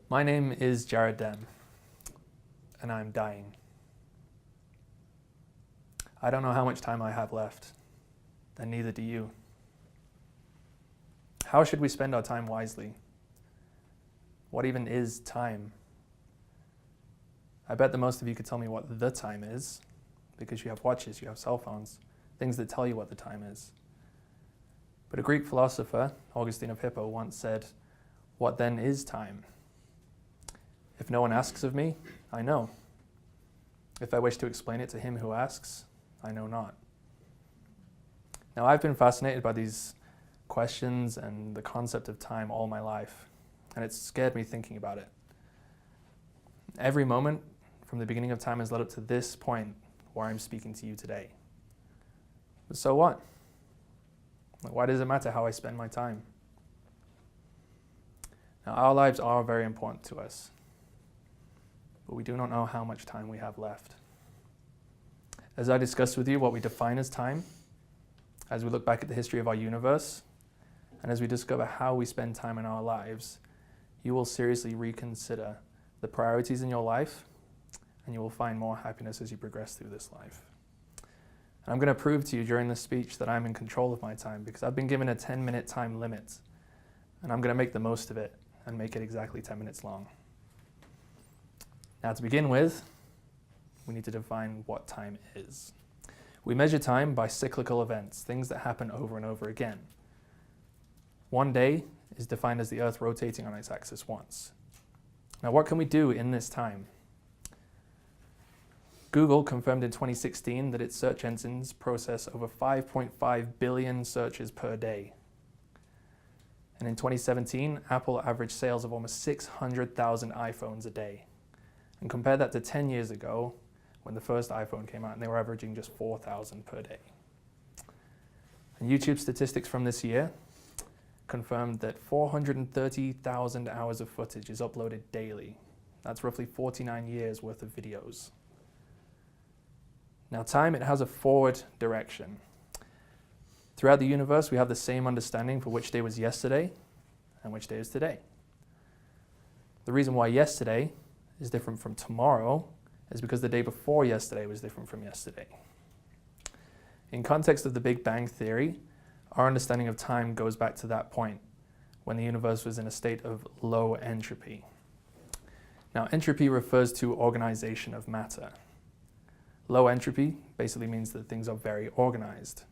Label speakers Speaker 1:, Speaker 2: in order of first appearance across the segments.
Speaker 1: My name is Jared Dem, and I'm dying. I don't know how much time I have left, and neither do you. How should we spend our time wisely? What even is time? I bet that most of you could tell me what the time is, because you have watches, you have cell phones, things that tell you what the time is. But a Greek philosopher, Augustine of Hippo, once said, "What then is time? If no one asks of me, I know. If I wish to explain it to him who asks, I know not." Now, I've been fascinated by these questions and the concept of time all my life, and it's scared me thinking about it. Every moment from the beginning of time has led up to this point where I'm speaking to you today. But so what? Why does it matter how I spend my time? Now, our lives are very important to us, but we do not know how much time we have left. As I discuss with you what we define as time, as we look back at the history of our universe, and as we discover how we spend time in our lives, you will seriously reconsider the priorities in your life, and you will find more happiness as you progress through this life. And I'm going to prove to you during this speech that I'm in control of my time, because I've been given a 10-minute time limit, and I'm going to make the most of it and make it exactly 10 minutes long. Now, to begin with, we need to define what time is. We measure time by cyclical events, things that happen over and over again. One day is defined as the Earth rotating on its axis once. Now, what can we do in this time? Google confirmed in 2016 that its search engines process over 5.5 billion searches per day. And in 2017, Apple averaged sales of almost 600,000 iPhones a day. And compare that to 10 years ago, when the first iPhone came out, and they were averaging just 4,000 per day. And YouTube statistics from this year confirmed that 430,000 hours of footage is uploaded daily. That's roughly 49 years worth of videos. Now, time, it has a forward direction. Throughout the universe, we have the same understanding for which day was yesterday and which day is today. The reason why yesterday is different from tomorrow is because the day before yesterday was different from yesterday. In context of the Big Bang Theory, our understanding of time goes back to that point when the universe was in a state of low entropy. Now, entropy refers to organization of matter. Low entropy basically means that things are very organized.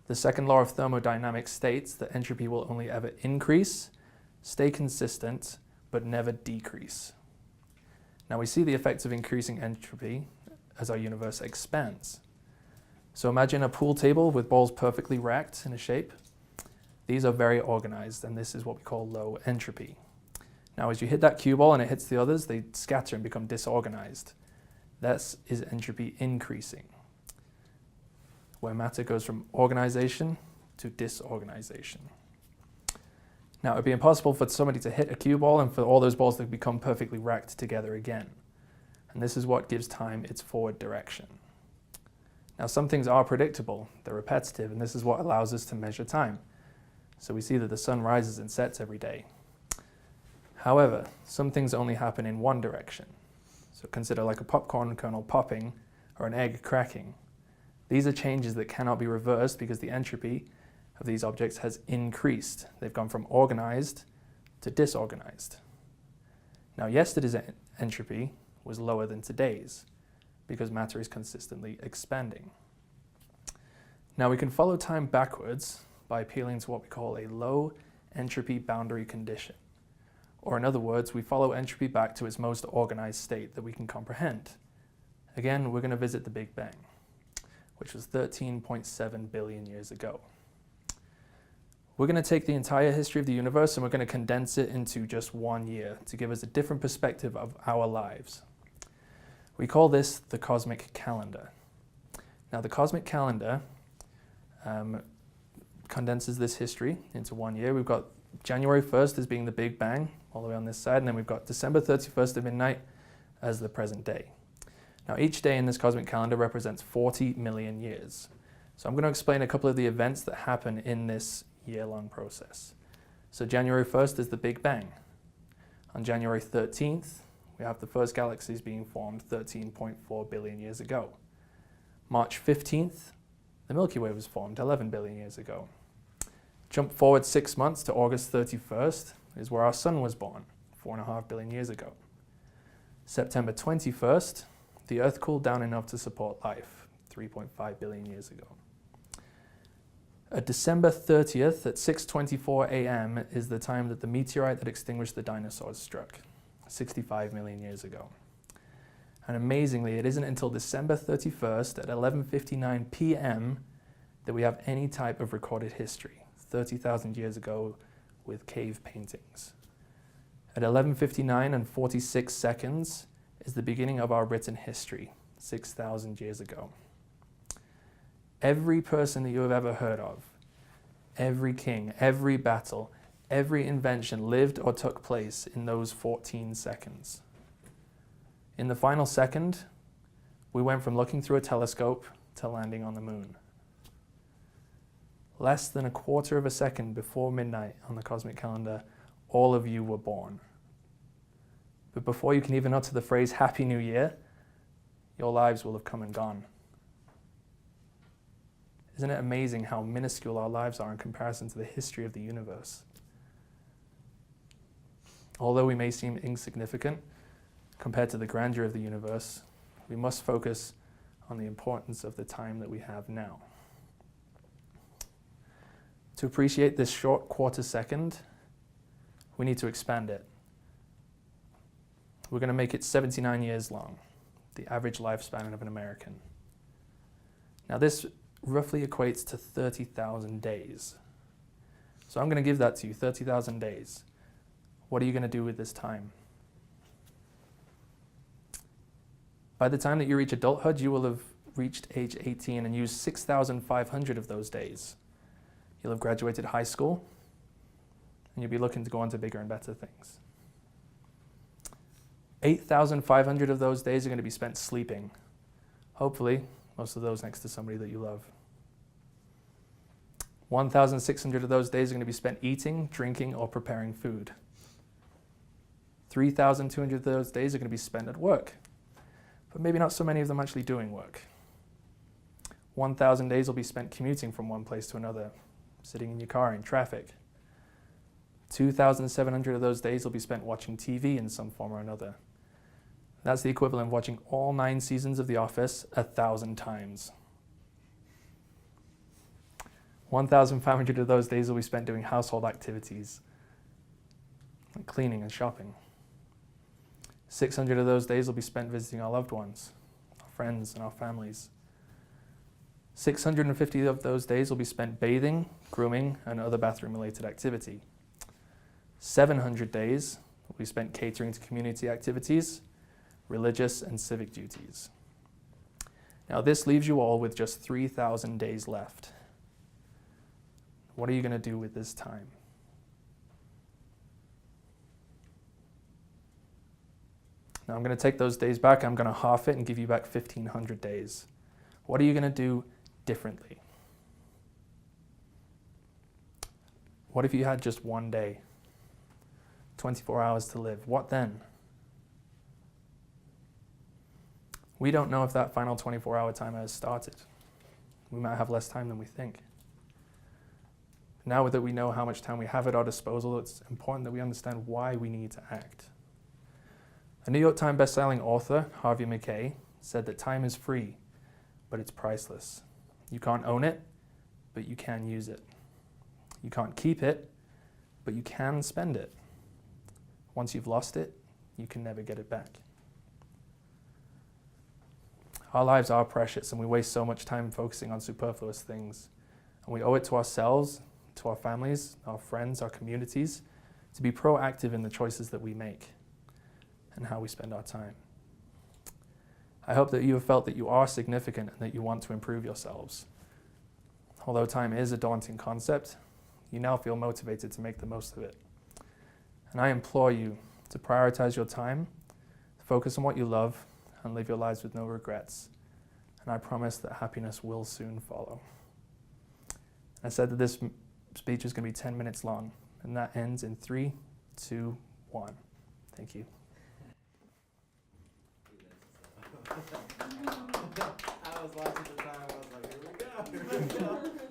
Speaker 1: The second law of thermodynamics states that entropy will only ever increase, stay consistent, but never decrease. Now, we see the effects of increasing entropy as our universe expands. So imagine a pool table with balls perfectly racked in a shape. These are very organized, and this is what we call low entropy. Now, as you hit that cue ball and it hits the others, they scatter and become disorganized. That is entropy increasing, where matter goes from organization to disorganization. Now, it would be impossible for somebody to hit a cue ball and for all those balls to become perfectly racked together again. And this is what gives time its forward direction. Now, some things are predictable, they're repetitive, and this is what allows us to measure time. So we see that the sun rises and sets every day. However, some things only happen in one direction. So consider like a popcorn kernel popping or an egg cracking. These are changes that cannot be reversed because the entropy of these objects has increased. They've gone from organized to disorganized. Now, yesterday's entropy was lower than today's because matter is consistently expanding. Now, we can follow time backwards by appealing to what we call a low entropy boundary condition. Or in other words, we follow entropy back to its most organized state that we can comprehend. Again, we're going to visit the Big Bang, which was 13.7 billion years ago. We're going to take the entire history of the universe and we're going to condense it into just 1 year to give us a different perspective of our lives. We call this the cosmic calendar. Now, the cosmic calendar condenses this history into 1 year. We've got January 1st as being the Big Bang, all the way on this side, and then we've got December 31st at midnight as the present day. Now, each day in this cosmic calendar represents 40 million years. So I'm going to explain a couple of the events that happen in this year-long process. So January 1st is the Big Bang. On January 13th, we have the first galaxies being formed 13.4 billion years ago. March 15th, the Milky Way was formed 11 billion years ago. Jump forward 6 months to August 31st is where our sun was born, 4.5 billion years ago. September 21st, the Earth cooled down enough to support life, 3.5 billion years ago. December 30th at 6:24 a.m. is the time that the meteorite that extinguished the dinosaurs struck, 65 million years ago. And amazingly, it isn't until December 31st at 11:59 p.m. that we have any type of recorded history, 30,000 years ago with cave paintings. At 11:59 and 46 seconds is the beginning of our written history, 6,000 years ago. Every person that you have ever heard of, every king, every battle, every invention lived or took place in those 14 seconds. In the final second, we went from looking through a telescope to landing on the moon. Less than a quarter of a second before midnight on the cosmic calendar, all of you were born. But before you can even utter the phrase Happy New Year, your lives will have come and gone. Isn't it amazing how minuscule our lives are in comparison to the history of the universe? Although we may seem insignificant compared to the grandeur of the universe, we must focus on the importance of the time that we have now. To appreciate this short quarter second, we need to expand it. We're going to make it 79 years long, the average lifespan of an American. Now this roughly equates to 30,000 days. So I'm going to give that to you, 30,000 days. What are you going to do with this time? By the time that you reach adulthood, you will have reached age 18 and used 6,500 of those days. You'll have graduated high school, and you'll be looking to go on to bigger and better things. 8,500 of those days are going to be spent sleeping. Hopefully, most of those next to somebody that you love. 1,600 of those days are going to be spent eating, drinking, or preparing food. 3,200 of those days are going to be spent at work, but maybe not so many of them actually doing work. 1,000 days will be spent commuting from one place to another, sitting in your car in traffic. 2,700 of those days will be spent watching TV in some form or another. That's the equivalent of watching all 9 seasons of The Office 1,000 times. 1,500 of those days will be spent doing household activities, like cleaning and shopping. 600 of those days will be spent visiting our loved ones, our friends and our families. 650 of those days will be spent bathing, grooming, and other bathroom-related activity. 700 days will be spent catering to community activities, religious and civic duties. Now this leaves you all with just 3,000 days left. What are you going to do with this time? Now I'm going to take those days back, I'm going to half it and give you back 1,500 days. What are you going to do differently? What if you had just one day? 24 hours to live. What then? We don't know if that final 24-hour timer has started. We might have less time than we think. Now that we know how much time we have at our disposal, it's important that we understand why we need to act. A New York Times bestselling author, Harvey Mackay, said that time is free, but it's priceless. You can't own it, but you can use it. You can't keep it, but you can spend it. Once you've lost it, you can never get it back. Our lives are precious, and we waste so much time focusing on superfluous things. And we owe it to ourselves, to our families, our friends, our communities, to be proactive in the choices that we make and how we spend our time. I hope that you have felt that you are significant and that you want to improve yourselves. Although time is a daunting concept, you now feel motivated to make the most of it. And I implore you to prioritize your time, focus on what you love, and live your lives with no regrets. And I promise that happiness will soon follow. I said that this speech is going to be 10 minutes long, and that ends in 3, 2, 1. Thank you.
Speaker 2: I was watching the time, I was like, here we go.